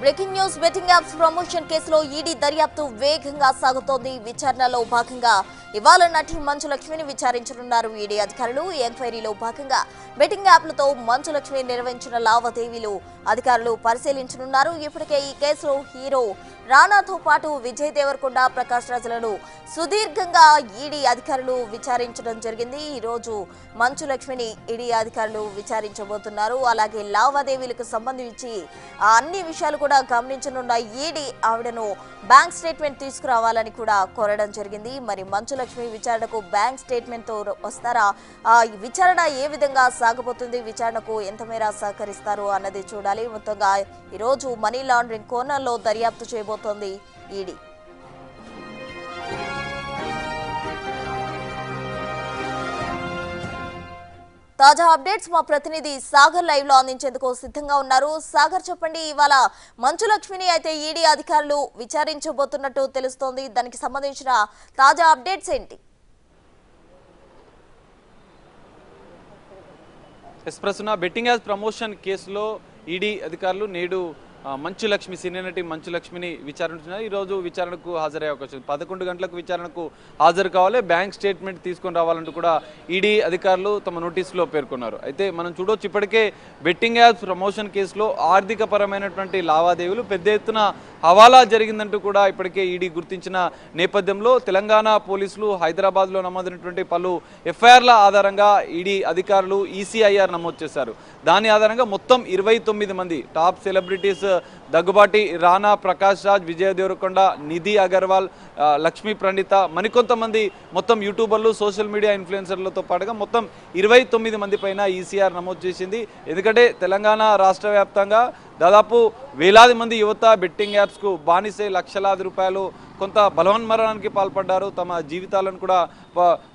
Breaking news betting apps promotion కేసులో ED దర్యాప్తు వేగంగా సాగుతోంది. విచారణలో భాగంగా ఇవాళ నటి మంచు లక్ష్మిని విచారించనున్నారు ఈడీ అధికారులు. ఈ ఎంక్వైరీలో భాగంగా బెట్టింగ్ యాప్లతో మంచు లక్ష్మి నిర్వహించిన లావాదేవీలు అధికారులు పరిశీలించనున్నారు. ఇప్పటికే ఈ కేసులో హీరో రానాతో పాటు విజయ్ దేవరకొండ, ప్రకాష్ రాజ్లను సుదీర్ఘంగా ఈడీ అధికారులు విచారించడం జరిగింది. ఈ రోజు మంచు లక్ష్మిని ఈడీ అధికారులు విచారించబోతున్నారు. అలాగే లావాదేవీలకు సంబంధించి అన్ని విషయాలు కూడా గమనించనున్న ఈడీ ఆవిడను బ్యాంక్ స్టేట్మెంట్ తీసుకురావాలని కూడా కోరడం జరిగింది. మరి మంచు లక్ష్మి విచారణకు బ్యాంక్ స్టేట్మెంట్ తో వస్తారా? విచారణ ఏ విధంగా సాగబోతుంది, విచారణకు ఎంత మేర సహకరిస్తారు అన్నది చూడాలి. మొత్తంగా ఈరోజు మనీ లాండరింగ్ కోణంలో దర్యాప్తు చేయబోతోంది ఈడీ. తాజా అప్డేట్స్ మా ప్రతినిధి సాగర్ లైవ్ లో అందించేందుకు సిద్ధంగా ఉన్నారు. సాగర్, చెప్పండి, ఇవాళ మంచు లక్ష్మిని అయితే ఈడీ అధికారులు విచారించబోతున్నట్టు తెలుస్తోంది. దానికి సంబంధించిన తాజా అప్డేట్స్ ఏంటి? ప్రస్తుతం బెట్టింగ్ యాప్స్ ప్రమోషన్ కేసులో ఈడీ అధికారులు నేడు మంచు లక్ష్మి, సీనియర్ నటి మంచు లక్ష్మిని విచారించున్నారు. ఈరోజు విచారణకు హాజరయ్యే అవకాశం 11 గంటలకు విచారణకు హాజరు కావాలి. బ్యాంక్ స్టేట్మెంట్ తీసుకొని రావాలంటూ కూడా ఈడీ అధికారులు తమ నోటీసులో పేర్కొన్నారు. అయితే మనం చూడవచ్చు, ఇప్పటికే బెట్టింగ్ యాప్స్ ప్రమోషన్ కేసులో ఆర్థిక పరమైనటువంటి లావాదేవీలు పెద్ద ఎత్తున హవాలా జరిగిందంటూ కూడా ఇప్పటికే ఈడీ గుర్తించిన నేపథ్యంలో తెలంగాణ పోలీసులు హైదరాబాద్లో నమోదైనటువంటి పలు ఎఫ్ఐఆర్ల ఆధారంగా ఈడీ అధికారులు ఈసీఐఆర్ నమోదు చేశారు. దాని ఆధారంగా మొత్తం 29 మంది టాప్ సెలబ్రిటీస్ దగ్గుబాటి రానా, ప్రకాష్ రాజ్, విజయ్ దేవరకొండ, నిధి అగర్వాల్, లక్ష్మీ ప్రణీత, మరికొంతమంది మొత్తం యూట్యూబర్లు, సోషల్ మీడియా ఇన్ఫ్లుయెన్సర్లతో పాటుగా మొత్తం 29 మంది పైన ఈసీఆర్ నమోదు చేసింది. ఎందుకంటే తెలంగాణ రాష్ట్ర వ్యాప్తంగా దాదాపు వేలాది మంది యువత బెట్టింగ్ యాప్స్కు బానిసై లక్షలాది రూపాయలు కొంత బలవన్మరణానికి పాల్పడ్డారు, తమ జీవితాలను కూడా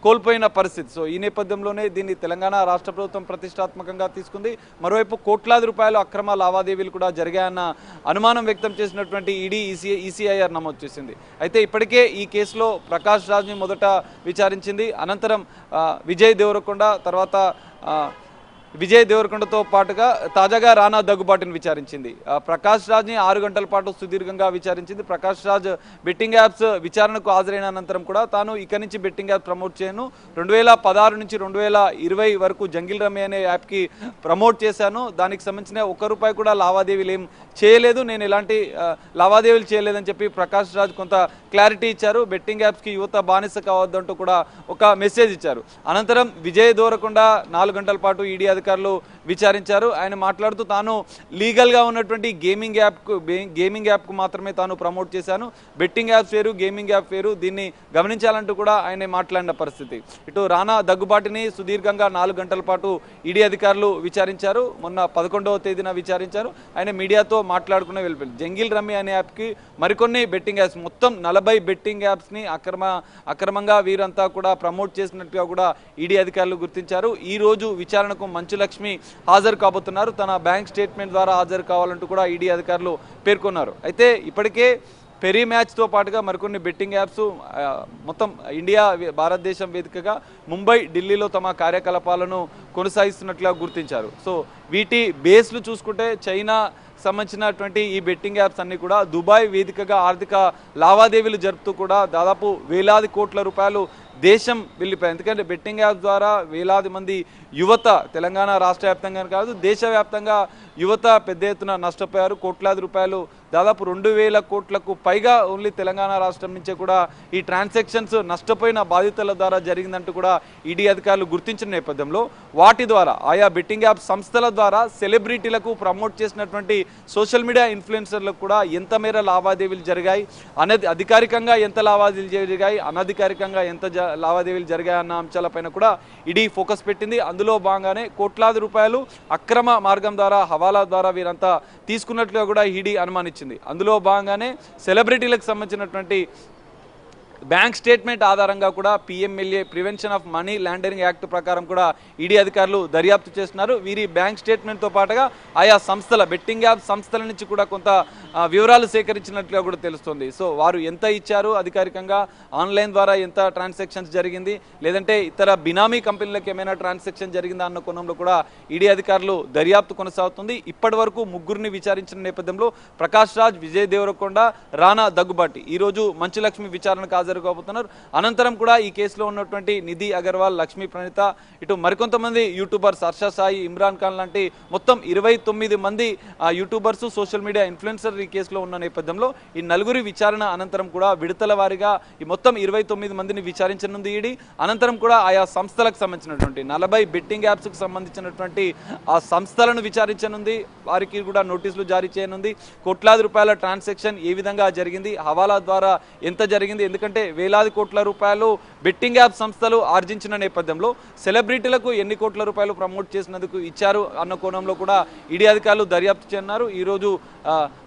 కోల్పోయిన పరిస్థితి. సో ఈ నేపథ్యంలోనే దీన్ని తెలంగాణ రాష్ట్ర ప్రభుత్వం ప్రతిష్టాత్మకంగా తీసుకుంది. మరోవైపు కోట్లాది రూపాయలు అక్రమ లావాదేవీలు కూడా జరిగాయన్న అనుమానం వ్యక్తం చేసినటువంటి ఈడీ ఈసీఐఆర్ నమోదు చేసింది. అయితే ఇప్పటికే ఈ కేసులో ప్రకాష్ రాజ్ని మొదట విచారించింది. అనంతరం విజయ్ దేవరకొండ, తర్వాత విజయ్ దేవరకొండతో పాటుగా తాజాగా రానా దగ్గుబాటిని విచారించింది. ప్రకాష్ రాజ్ని 6 గంటల పాటు సుదీర్ఘంగా విచారించింది. ప్రకాష్ రాజ్ బెట్టింగ్ యాప్స్ విచారణకు హాజరైన అనంతరం కూడా తాను ఇక్కడి నుంచి బెట్టింగ్ యాప్ ప్రమోట్ చేయను, 2016 నుంచి 2020 వరకు జంగిల్ రమ్మి అనే యాప్కి ప్రమోట్ చేశాను, దానికి సంబంధించిన ₹1 కూడా లావాదేవీలు ఏం చేయలేదు, నేను ఎలాంటి లావాదేవీలు చేయలేదని చెప్పి ప్రకాష్ రాజ్ కొంత క్లారిటీ ఇచ్చారు. బెట్టింగ్ యాప్స్కి యువత బానిస కావద్దంటూ కూడా ఒక మెసేజ్ ఇచ్చారు. అనంతరం విజయ్ దేవరకొండ 4 గంటల పాటు ఈడీ అధికారులు విచారించారు. ఆయన మాట్లాడుతూ తాను లీగల్గా ఉన్నటువంటి గేమింగ్ యాప్కు మాత్రమే తాను ప్రమోట్ చేశాను, బెట్టింగ్ యాప్స్ వేరు, గేమింగ్ యాప్ వేరు, దీన్ని గమనించాలంటూ కూడా ఆయన మాట్లాడిన పరిస్థితి. ఇటు రానా దగ్గుబాటిని సుదీర్ఘంగా 4 గంటల పాటు ఈడీ అధికారులు విచారించారు. మొన్న 11వ తేదీన విచారించారు. ఆయన మీడియాతో మాట్లాడుకునే వెళ్ళిపోయారు. జంగిల్ రమ్మి అనే యాప్కి మరికొన్ని బెట్టింగ్ యాప్స్, మొత్తం 40 బెట్టింగ్ యాప్స్ని అక్రమంగా వీరంతా కూడా ప్రమోట్ చేసినట్టుగా కూడా ఈడీ అధికారులు గుర్తించారు. ఈ రోజు విచారణకు మంచు లక్ష్మి హాజరు కాబోతున్నారు. తన బ్యాంక్ స్టేట్మెంట్ ద్వారా హాజరు కావాలంటూ కూడా ఈడీ అధికారులు పేర్కొన్నారు. అయితే ఇప్పటికే పెరీ మ్యాచ్తో పాటుగా మరికొన్ని బెట్టింగ్ యాప్స్ మొత్తం ఇండియా, భారతదేశం వేదికగా ముంబై, ఢిల్లీలో తమ కార్యకలాపాలను కొనసాగిస్తున్నట్లుగా గుర్తించారు. సో వీటి బేస్లు చూసుకుంటే చైనా సంబంధించినటువంటి ఈ బెట్టింగ్ యాప్స్ అన్ని కూడా దుబాయ్ వేదికగా ఆర్థిక లావాదేవీలు జరుపుతూ కూడా దాదాపు వేలాది కోట్ల రూపాయలు దేశం వెళ్ళిపోయాయి. ఎందుకంటే బెట్టింగ్ యాప్ ద్వారా వేలాది మంది యువత తెలంగాణ రాష్ట్ర వ్యాప్తంగా కాదు దేశవ్యాప్తంగా యువత పెద్ద ఎత్తున నష్టపోయారు. కోట్లాది రూపాయలు, దాదాపు 2000 కోట్లకు పైగా ఓన్లీ తెలంగాణ రాష్ట్రం నుంచే కూడా ఈ ట్రాన్సాక్షన్స్ నష్టపోయిన బాధితుల ద్వారా జరిగిందంటూ కూడా ఈడీ అధికారులు గుర్తించిన నేపథ్యంలో వాటి ద్వారా ఆయా బెట్టింగ్ యాప్ సంస్థల ద్వారా సెలబ్రిటీలకు ప్రమోట్ చేసినటువంటి సోషల్ మీడియా ఇన్ఫ్లుయెన్సర్లకు కూడా ఎంత మేర లావాదేవీలు జరిగాయి అనేది, అధికారికంగా ఎంత లావాదేవీలు జరిగాయి, అనధికారికంగా ఎంత లావాదేవీలు జరిగాయన్న అంశాలపైన కూడా ఈడీ ఫోకస్ పెట్టింది. అందులో భాగంగానే కోట్లాది రూపాయలు అక్రమ మార్గం ద్వారా, హవాలా ద్వారా వీరంతా తీసుకున్నట్లుగా కూడా ఈడీ అనుమానించింది. అందులో భాగంగానే సెలబ్రిటీలకు సంబంధించినటువంటి బ్యాంక్ స్టేట్మెంట్ ఆధారంగా కూడా PMLA prevention of money laundering act ప్రకారం కూడా ఈడీ అధికారులు దర్యాప్తు చేస్తున్నారు. వీరి బ్యాంక్ స్టేట్మెంట్తో పాటుగా ఆయా సంస్థల బెట్టింగ్ యాప్ సంస్థల నుంచి కూడా కొంత వివరాలు సేకరించినట్లుగా కూడా తెలుస్తుంది. సో వారు ఎంత ఇచ్చారు, అధికారికంగా ఆన్లైన్ ద్వారా ఎంత ట్రాన్సాక్షన్స్ జరిగింది, లేదంటే ఇతర బినామీ కంపెనీలకు ఏమైనా ట్రాన్సాక్షన్ జరిగిందా అన్న కోణంలో కూడా ఈడీ అధికారులు దర్యాప్తు కొనసాగుతుంది. ఇప్పటి వరకు ముగ్గురిని విచారించిన నేపథ్యంలో ప్రకాష్ రాజ్, విజయ్ దేవరకొండ, రానా దగ్గుబాటి ఈరోజు మంచు లక్ష్మి విచారణకు హాజరు కాబోతున్నారు. అనంతరం కూడా ఈ కేసులో ఉన్నటువంటి నిధి అగర్వాల్, లక్ష్మీ ప్రణీత, ఇటు మరికొంతమంది యూట్యూబర్స్ హర్ష సాయి, ఇమ్రాన్ ఖాన్ లాంటి మొత్తం 29 మంది యూట్యూబర్స్, సోషల్ మీడియా ఇన్ఫ్లుయెన్సర్ ఈ కేసులో ఉన్న నేపథ్యంలో ఈ నలుగురి విచారణ అనంతరం కూడా విడతల వారీగా ఈ మొత్తం 29 మందిని విచారించనుంది ఈడీ. అనంతరం కూడా ఆయా సంస్థలకు సంబంధించినటువంటి 40 బెట్టింగ్ యాప్స్కి సంబంధించినటువంటి ఆ సంస్థలను విచారించనుంది. వారికి కూడా నోటీసులు జారీ చేయనుంది. కోట్లాది రూపాయల ట్రాన్సాక్షన్ ఏ విధంగా జరిగింది, హవాలా ద్వారా ఎంత జరిగింది, ఎందుకంటే వేలాది కోట్ల రూపాయలు బెట్టింగ్ యాప్ సంస్థలు ఆర్జించిన నేపథ్యంలో సెలబ్రిటీలకు ఎన్ని కోట్ల రూపాయలు ప్రమోట్ చేసినందుకు ఇచ్చారు అన్న కోణంలో కూడా ఈడీ అధికారులు దర్యాప్తు చేయనున్నారు. ఈరోజు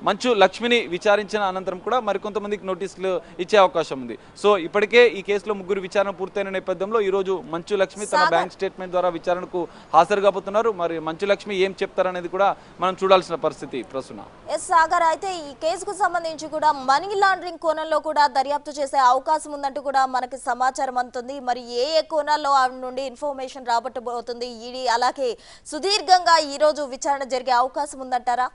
మంచు లక్ష్మిని విచారించిన అనంతరం కూడా మరికొంతమందికి నోటీసులు ఇచ్చే అవకాశం ఉంది. సో ఇప్పటికే ఈ కేసులో ముగ్గురు విచారణ పూర్తయిన నేపథ్యంలో ఈరోజు మంచు లక్ష్మి తన బ్యాంక్ స్టేట్మెంట్ ద్వారా విచారణకు హాజరు కాబోతున్నారు. మరి మంచు లక్ష్మి ఏం చెప్తారనేది కూడా మనం చూడాల్సిన పరిస్థితి ప్రస్తుతం. సాగర్, అయితే ఈ కేసుకు సంబంధించి కూడా మనీ లాండరింగ్ కోణంలో కూడా దర్యాప్తు చేసే అవకాశం ఉందంటూ కూడా మనకి సమాచారం అందుతుంది. మరి ఏ కోణాల్లో ఆవిడ నుండి ఇన్ఫర్మేషన్ రాబట్టబోతుంది ఈడీ, అలాగే సుదీర్ఘంగా ఈ రోజు విచారణ జరిగే అవకాశం ఉందంటారా?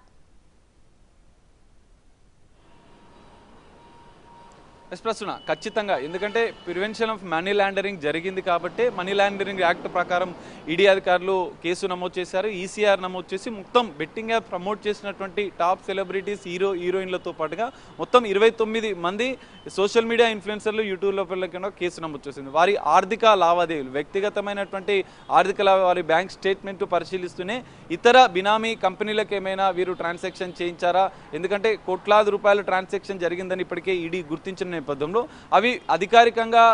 ప్రస్తుతం ఖచ్చితంగా, ఎందుకంటే ప్రివెన్షన్ ఆఫ్ మనీ లాండరింగ్ జరిగింది కాబట్టి మనీ లాండరింగ్ యాక్ట్ ప్రకారం ఈడీ అధికారులు కేసు నమోదు చేశారు. ఈసీఆర్ నమోదు చేసి మొత్తం బెట్టింగ్ యాప్ ప్రమోట్ చేసినటువంటి టాప్ సెలబ్రిటీస్, హీరోయిన్లతో పాటుగా మొత్తం 29 మంది సోషల్ మీడియా ఇన్ఫ్లుయెన్సర్లు, యూట్యూబ్లో పిల్లలకి కేసు నమోదు చేసింది. వారి ఆర్థిక లావాదేవీలు, వ్యక్తిగతమైనటువంటి ఆర్థిక వారి బ్యాంక్ స్టేట్మెంట్ పరిశీలిస్తూనే ఇతర బినామీ కంపెనీలకు ఏమైనా వీరు ట్రాన్సాక్షన్ చేయించారా, ఎందుకంటే కోట్లాది రూపాయల ట్రాన్సాక్షన్ జరిగిందని ఇప్పటికే ఈడీ గుర్తించిన నేపథ్యంలో అవి అధికారికంగా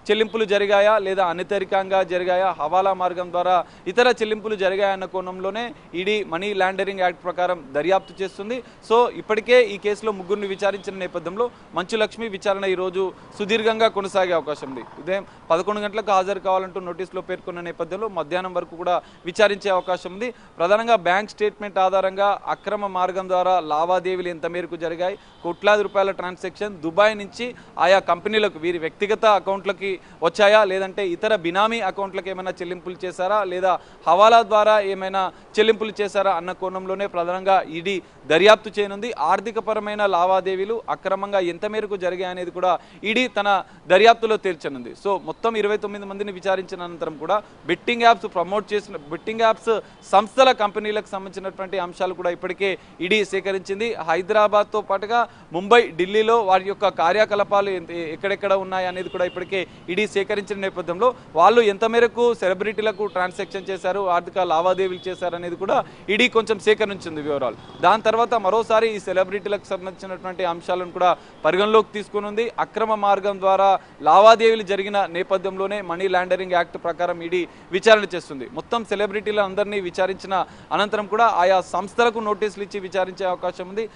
చెల్లింపులు జరిగాయా లేదా అనధికారికంగా జరిగాయా, హవాలా మార్గం ద్వారా ఇతర చెల్లింపులు జరిగాయన్న కోణంలోనే ఈడీ మనీ లాండరింగ్ యాక్ట్ ప్రకారం దర్యాప్తు చేస్తుంది. సో ఇప్పటికే ఈ కేసులో ముగ్గురిని విచారించిన నేపథ్యంలో మంచు లక్ష్మి విచారణ ఈరోజు సుదీర్ఘంగా కొనసాగే అవకాశం ఉంది. ఉదయం 11 గంటలకు హాజరు కావాలంటూ నోటీసులో పేర్కొన్న నేపథ్యంలో మధ్యాహ్నం వరకు కూడా విచారించే అవకాశం ఉంది. ప్రధానంగా బ్యాంక్ స్టేట్మెంట్ ఆధారంగా అక్రమ మార్గం ద్వారా లావాదేవీలు ఎంత మేరకు జరిగాయి, కోట్లాది రూపాయల ట్రాన్సాక్షన్ దుబాయ్ నుంచి ఆయా కంపెనీలకు వీరి వ్యక్తిగత అకౌంట్లకి వచ్చాయా, లేదంటే ఇతర బినామీ అకౌంట్లకు ఏమైనా చెల్లింపులు చేశారా, లేదా హవాలా ద్వారా ఏమైనా చెల్లింపులు చేశారా అన్న కోణంలోనే ప్రధానంగా ఈడీ దర్యాప్తు చేయనుంది. ఆర్థికపరమైన లావాదేవీలు అక్రమంగా ఎంత మేరకు జరిగాయనేది కూడా ఈడీ తన దర్యాప్తులో తేల్చనుంది. సో మొత్తం 29 మందిని విచారించిన అనంతరం కూడా బెట్టింగ్ యాప్స్ ప్రమోట్ చేసిన బెట్టింగ్ యాప్స్ సంస్థల కంపెనీలకు సంబంధించినటువంటి అంశాలు కూడా ఇప్పటికే ఈడీ సేకరించింది. హైదరాబాద్తో పాటుగా ముంబై, ఢిల్లీలో వారి యొక్క కార్యకలాపాలు ఎక్కడెక్కడ ఉన్నాయి అనేది కూడా ఇప్పటికే ఈడీ సేకరించిన నేపథ్యంలో వాళ్ళు ఎంత మేరకు సెలబ్రిటీలకు ట్రాన్సాక్షన్ చేశారు, ఆర్థిక లావాదేవీలు చేశారు అనేది కూడా ఈడీ కొంచెం సేకరించింది వివరాలు. దాని తర్వాత మరోసారి ఈ సెలబ్రిటీలకు సంబంధించినటువంటి అంశాలను కూడా పరిగణలోకి తీసుకుని అక్రమ మార్గం ద్వారా లావాదేవీలు జరిగిన నేపథ్యంలోనే మనీ లాండరింగ్ యాక్ట్ ప్రకారం ఈడీ విచారణ చేస్తుంది. మొత్తం సెలబ్రిటీలందరినీ విచారించిన అనంతరం కూడా ఆయా సంస్థలకు నోటీసులు ఇచ్చి విచారించే అవకాశం ఉంది.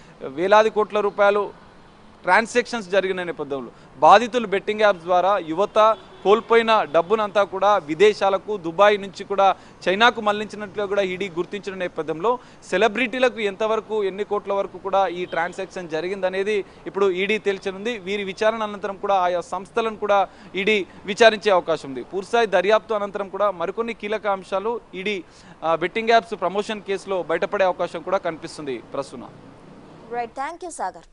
వేలాది కోట్ల రూపాయలు ట్రాన్సాక్షన్స్ జరిగిన నేపథ్యంలో బాధితులు బెట్టింగ్ యాప్స్ ద్వారా యువత కోల్పోయిన డబ్బునంతా కూడా విదేశాలకు, దుబాయ్ నుంచి కూడా చైనాకు మళ్లించినట్లుగా కూడా ఈడీ గుర్తించిన నేపథ్యంలో సెలబ్రిటీలకు ఎంతవరకు, ఎన్ని కోట్ల వరకు కూడా ఈ ట్రాన్సాక్షన్ జరిగిందనేది ఇప్పుడు ఈడీ తేల్చనుంది. వీరి విచారణ అనంతరం కూడా ఆయా సంస్థలను కూడా ఈడీ విచారించే అవకాశం ఉంది. పూర్తిస్థాయి దర్యాప్తు అనంతరం కూడా మరికొన్ని కీలక అంశాలు ఈడీ బెట్టింగ్ యాప్స్ ప్రమోషన్ కేసులో బయటపడే అవకాశం కూడా కనిపిస్తుంది. ప్రస్తుతం రైట్, థ్యాంక్ యూ సాగర్.